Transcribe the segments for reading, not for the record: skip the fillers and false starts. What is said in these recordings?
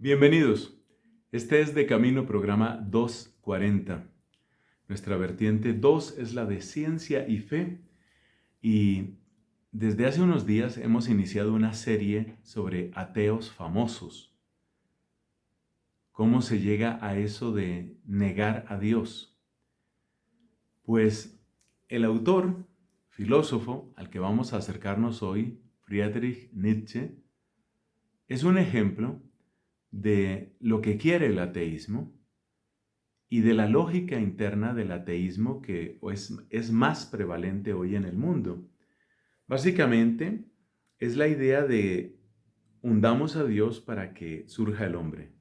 Bienvenidos. Este es De Camino, programa 240. Nuestra vertiente 2 es la de ciencia y fe. Y desde hace unos días hemos iniciado una serie sobre ateos famosos. ¿Cómo se llega a eso de negar a Dios? Pues el autor, filósofo al que vamos a acercarnos hoy, Friedrich Nietzsche, es un ejemplo de lo que quiere el ateísmo y de la lógica interna del ateísmo que es más prevalente hoy en el mundo. Básicamente, es la idea de hundamos a Dios para que surja el hombre.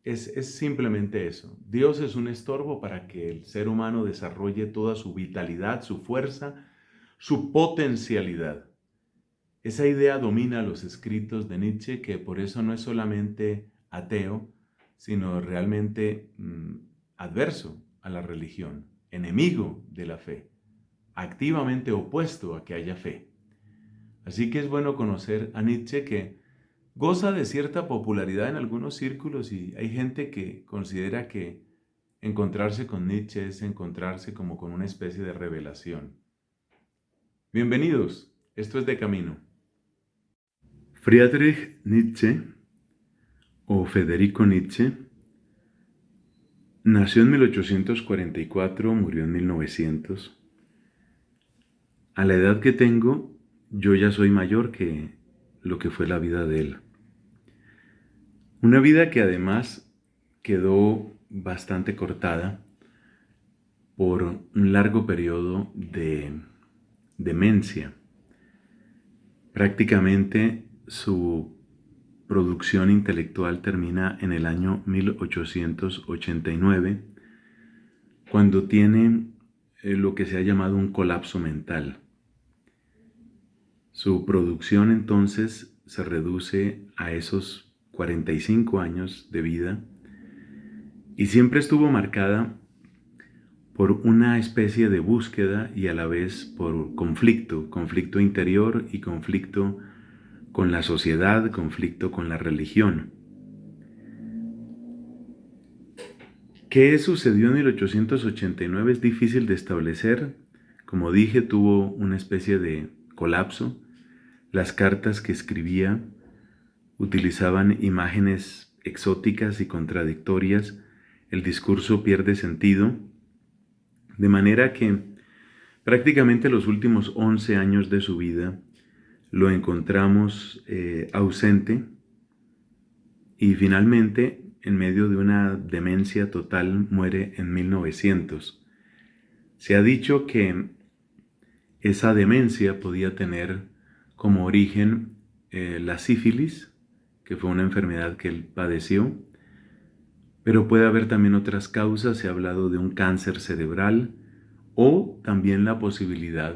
Es simplemente eso. Dios es un estorbo para que el ser humano desarrolle toda su vitalidad, su fuerza, su potencialidad. Esa idea domina los escritos de Nietzsche, que por eso no es solamente ateo, sino realmente adverso a la religión, enemigo de la fe, activamente opuesto a que haya fe. Así que es bueno conocer a Nietzsche, que goza de cierta popularidad en algunos círculos y hay gente que considera que encontrarse con Nietzsche es encontrarse como con una especie de revelación. Bienvenidos, esto es De Camino. Friedrich Nietzsche, o Federico Nietzsche, nació en 1844, murió en 1900. A la edad que tengo, yo ya soy mayor que lo que fue la vida de él. Una vida que además quedó bastante cortada por un largo periodo de demencia. Prácticamente su producción intelectual termina en el año 1889, cuando tiene lo que se ha llamado un colapso mental. Su producción entonces se reduce a esos 45 años de vida y siempre estuvo marcada por una especie de búsqueda y a la vez por conflicto interior y conflicto con la sociedad, conflicto con la religión. ¿Qué sucedió en 1889? Es difícil de establecer. Como dije, tuvo una especie de colapso. Las cartas que escribía utilizaban imágenes exóticas y contradictorias. El discurso pierde sentido. De manera que prácticamente los últimos 11 años de su vida lo encontramos ausente y finalmente, en medio de una demencia total, muere en 1900. Se ha dicho que esa demencia podía tener como origen la sífilis, que fue una enfermedad que él padeció, pero puede haber también otras causas. Se ha hablado de un cáncer cerebral o también la posibilidad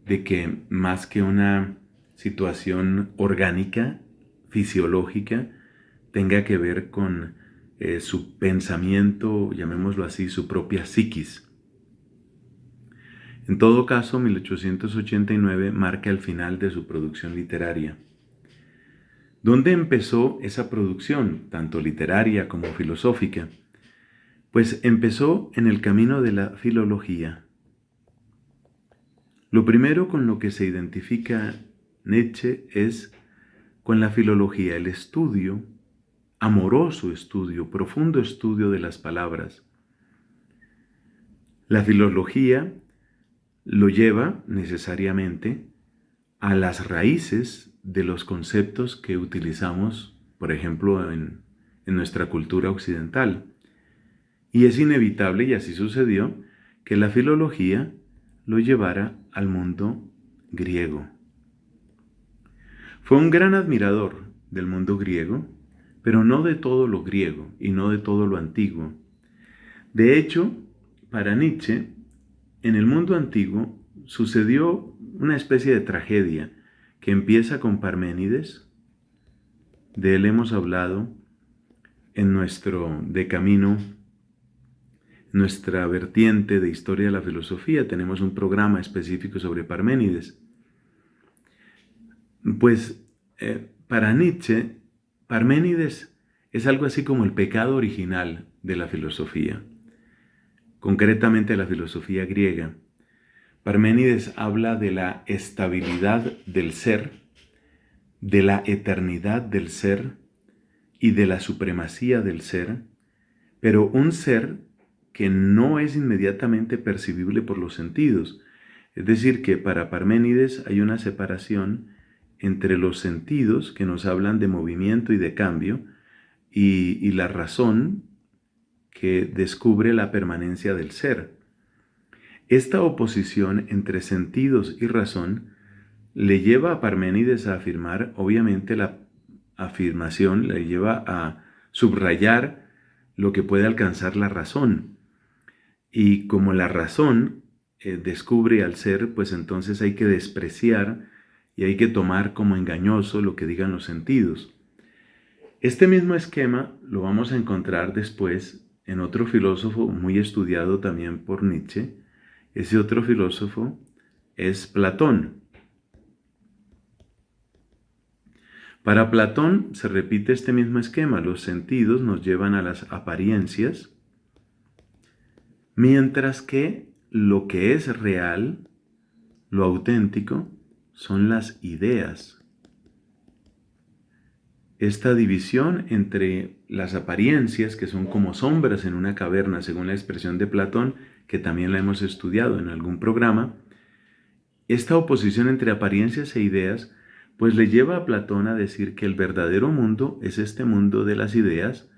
de que más que una situación orgánica, fisiológica, tenga que ver con su pensamiento, llamémoslo así, su propia psiquis. En todo caso, 1889 marca el final de su producción literaria. ¿Dónde empezó esa producción, tanto literaria como filosófica? Pues empezó en el camino de la filología. Lo primero con lo que se identifica Nietzsche es con la filología, el estudio, amoroso estudio, profundo estudio de las palabras. La filología lo lleva necesariamente a las raíces de los conceptos que utilizamos, por ejemplo, en nuestra cultura occidental. Y es inevitable, y así sucedió, que la filología lo llevara al mundo griego. Fue un gran admirador del mundo griego, pero no de todo lo griego y no de todo lo antiguo. De hecho, para Nietzsche, en el mundo antiguo sucedió una especie de tragedia que empieza con Parménides. De él hemos hablado en nuestro De Camino, nuestra vertiente de historia de la filosofía. Tenemos un programa específico sobre Parménides. Pues para Nietzsche Parménides es algo así como el pecado original de la filosofía, concretamente la filosofía griega. Parménides habla de la estabilidad del ser, de la eternidad del ser y de la supremacía del ser, pero un ser que no es inmediatamente percibible por los sentidos. Es decir, que para Parménides hay una separación entre los sentidos que nos hablan de movimiento y de cambio y la razón que descubre la permanencia del ser. Esta oposición entre sentidos y razón le lleva a Parménides a afirmar, obviamente la afirmación le lleva a subrayar lo que puede alcanzar la razón. Y como la razón descubre al ser, pues entonces hay que despreciar y hay que tomar como engañoso lo que digan los sentidos. Este mismo esquema lo vamos a encontrar después en otro filósofo muy estudiado también por Nietzsche. Ese otro filósofo es Platón. Para Platón se repite este mismo esquema. Los sentidos nos llevan a las apariencias, mientras que lo que es real, lo auténtico, son las ideas. Esta división entre las apariencias, que son como sombras en una caverna, según la expresión de Platón, que también la hemos estudiado en algún programa, esta oposición entre apariencias e ideas, pues le lleva a Platón a decir que el verdadero mundo es este mundo de las ideas,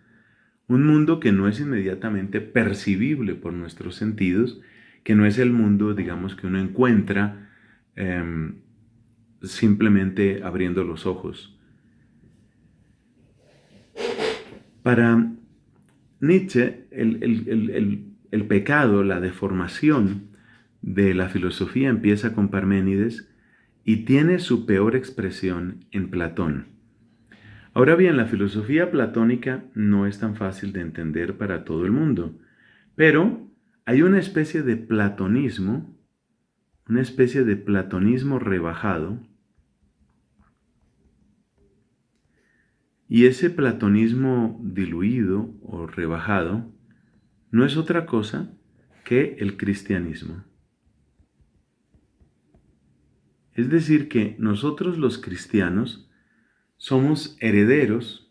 un mundo que no es inmediatamente percibible por nuestros sentidos, que no es el mundo, digamos, que uno encuentra simplemente abriendo los ojos. Para Nietzsche, el pecado, la deformación de la filosofía empieza con Parménides y tiene su peor expresión en Platón. Ahora bien, la filosofía platónica no es tan fácil de entender para todo el mundo, pero hay una especie de platonismo rebajado, y ese platonismo diluido o rebajado no es otra cosa que el cristianismo. Es decir, que nosotros los cristianos somos herederos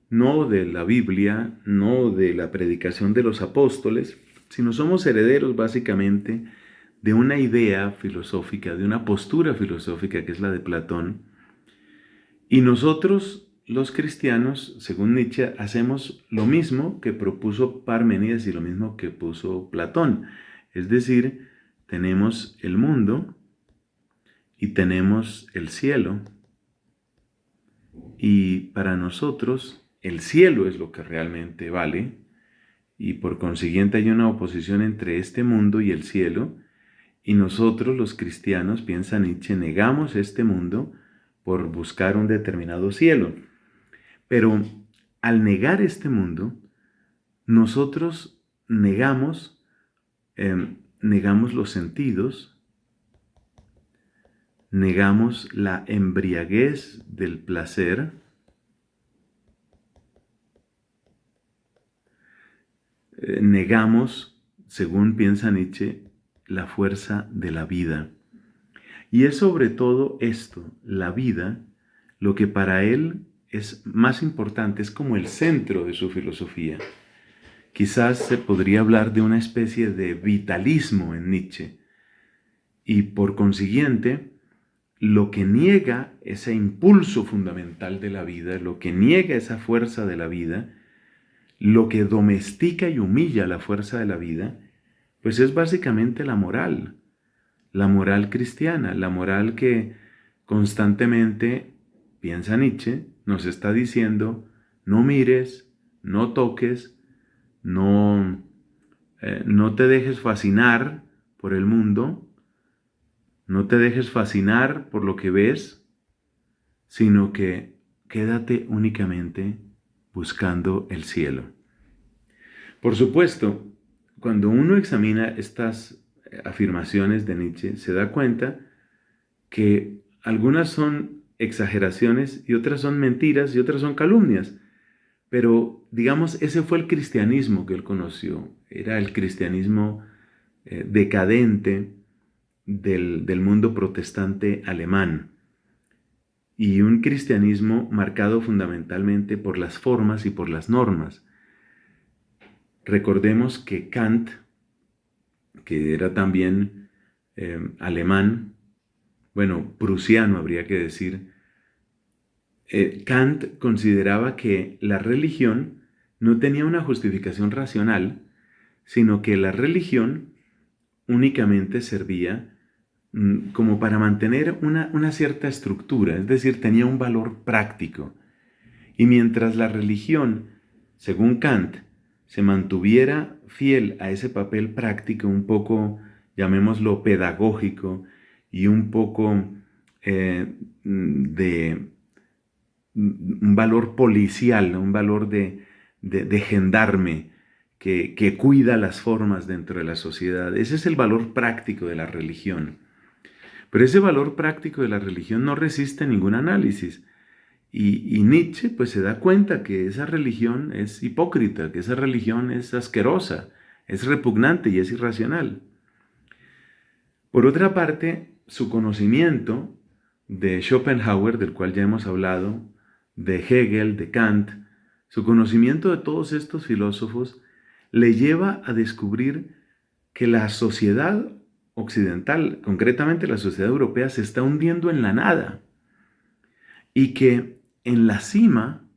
no de la Biblia, no de la predicación de los apóstoles, sino somos herederos básicamente de una idea filosófica, de una postura filosófica que es la de Platón. Y nosotros, los cristianos, según Nietzsche, hacemos lo mismo que propuso Parménides y lo mismo que puso Platón. Es decir, tenemos el mundo y tenemos el cielo. Y para nosotros, el cielo es lo que realmente vale. Y por consiguiente hay una oposición entre este mundo y el cielo. Y nosotros, los cristianos, piensa Nietzsche, negamos este mundo por buscar un determinado cielo. Pero al negar este mundo, nosotros negamos los sentidos, negamos la embriaguez del placer, negamos, según piensa Nietzsche, la fuerza de la vida. Y es sobre todo esto, la vida, lo que para él es más importante, es como el centro de su filosofía. Quizás se podría hablar de una especie de vitalismo en Nietzsche. Y por consiguiente, lo que niega ese impulso fundamental de la vida, lo que niega esa fuerza de la vida, lo que domestica y humilla la fuerza de la vida, pues es básicamente la moral cristiana, la moral que constantemente, piensa Nietzsche, nos está diciendo, no mires, no toques, no te dejes fascinar por el mundo, no te dejes fascinar por lo que ves, sino que quédate únicamente buscando el cielo. Por supuesto, cuando uno examina estas afirmaciones de Nietzsche, se da cuenta que algunas son exageraciones y otras son mentiras y otras son calumnias. Pero, digamos, ese fue el cristianismo que él conoció. Era el cristianismo decadente del mundo protestante alemán. Y un cristianismo marcado fundamentalmente por las formas y por las normas. Recordemos que Kant, que era también alemán, bueno, prusiano habría que decir, Kant consideraba que la religión no tenía una justificación racional, sino que la religión únicamente servía como para mantener una cierta estructura, es decir, tenía un valor práctico. Y mientras la religión, según Kant, se mantuviera fiel a ese papel práctico, un poco, llamémoslo, pedagógico, y un poco de un valor policial, un valor de gendarme que cuida las formas dentro de la sociedad. Ese es el valor práctico de la religión. Pero ese valor práctico de la religión no resiste ningún análisis. Y Nietzsche pues se da cuenta que esa religión es hipócrita, que esa religión es asquerosa, es repugnante y es irracional. Por otra parte, su conocimiento de Schopenhauer, del cual ya hemos hablado, de Hegel, de Kant, su conocimiento de todos estos filósofos le lleva a descubrir que la sociedad occidental, concretamente la sociedad europea, se está hundiendo en la nada y que en la cima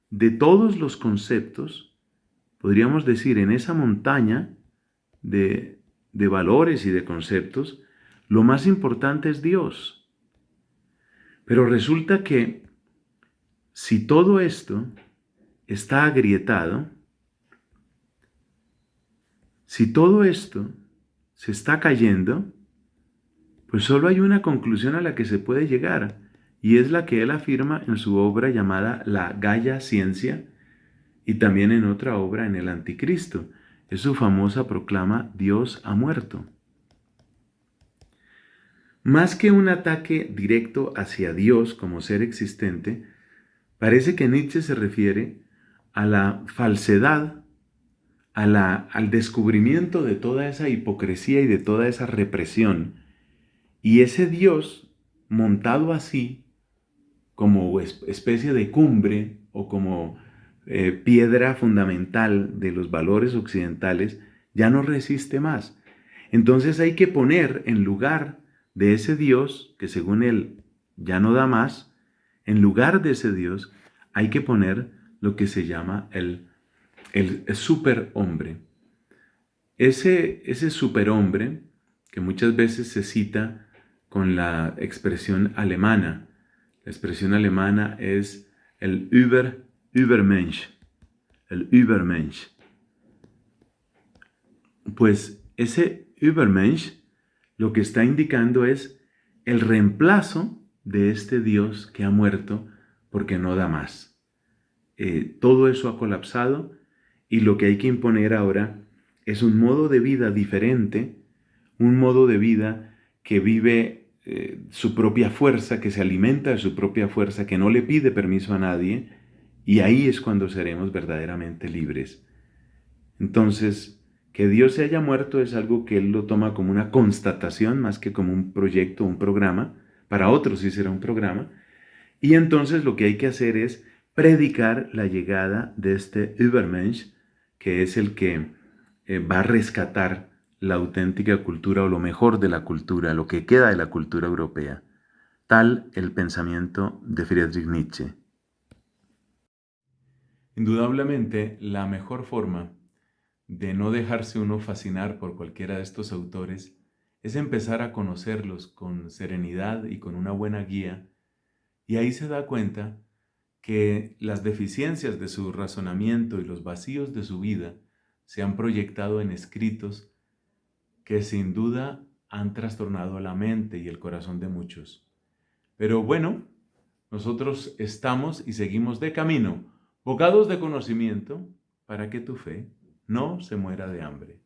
de todos los conceptos, podríamos decir, en esa montaña de valores y de conceptos, lo más importante es Dios. Pero resulta que si todo esto está agrietado, si todo esto se está cayendo, pues solo hay una conclusión a la que se puede llegar, y es la que él afirma en su obra llamada La Gaia Ciencia, y también en otra obra, en El Anticristo. Es su famosa proclama: Dios ha muerto. Más que un ataque directo hacia Dios como ser existente, parece que Nietzsche se refiere a la falsedad, al descubrimiento de toda esa hipocresía y de toda esa represión. Y ese Dios montado así, como especie de cumbre o como piedra fundamental de los valores occidentales, ya no resiste más. Entonces hay que poner en lugar de ese Dios, que según él ya no da más, en lugar de ese Dios hay que poner lo que se llama el superhombre. Ese superhombre, que muchas veces se cita con la expresión alemana. La expresión alemana es el Übermensch. El Übermensch. Pues ese Übermensch lo que está indicando es el reemplazo de este Dios que ha muerto porque no da más. Todo eso ha colapsado y lo que hay que imponer ahora es un modo de vida diferente, un modo de vida que vive su propia fuerza, que se alimenta de su propia fuerza, que no le pide permiso a nadie, y ahí es cuando seremos verdaderamente libres. Entonces, que Dios se haya muerto es algo que él lo toma como una constatación más que como un proyecto, un programa. Para otros sí será un programa. Y entonces lo que hay que hacer es predicar la llegada de este Übermensch, que es el que va a rescatar la auténtica cultura o lo mejor de la cultura, lo que queda de la cultura europea. Tal el pensamiento de Friedrich Nietzsche. Indudablemente, la mejor forma de no dejarse uno fascinar por cualquiera de estos autores es empezar a conocerlos con serenidad y con una buena guía, y ahí se da cuenta que las deficiencias de su razonamiento y los vacíos de su vida se han proyectado en escritos que sin duda han trastornado la mente y el corazón de muchos. Pero bueno, nosotros estamos y seguimos de camino, bogados de conocimiento, para que tu fe no se muera de hambre.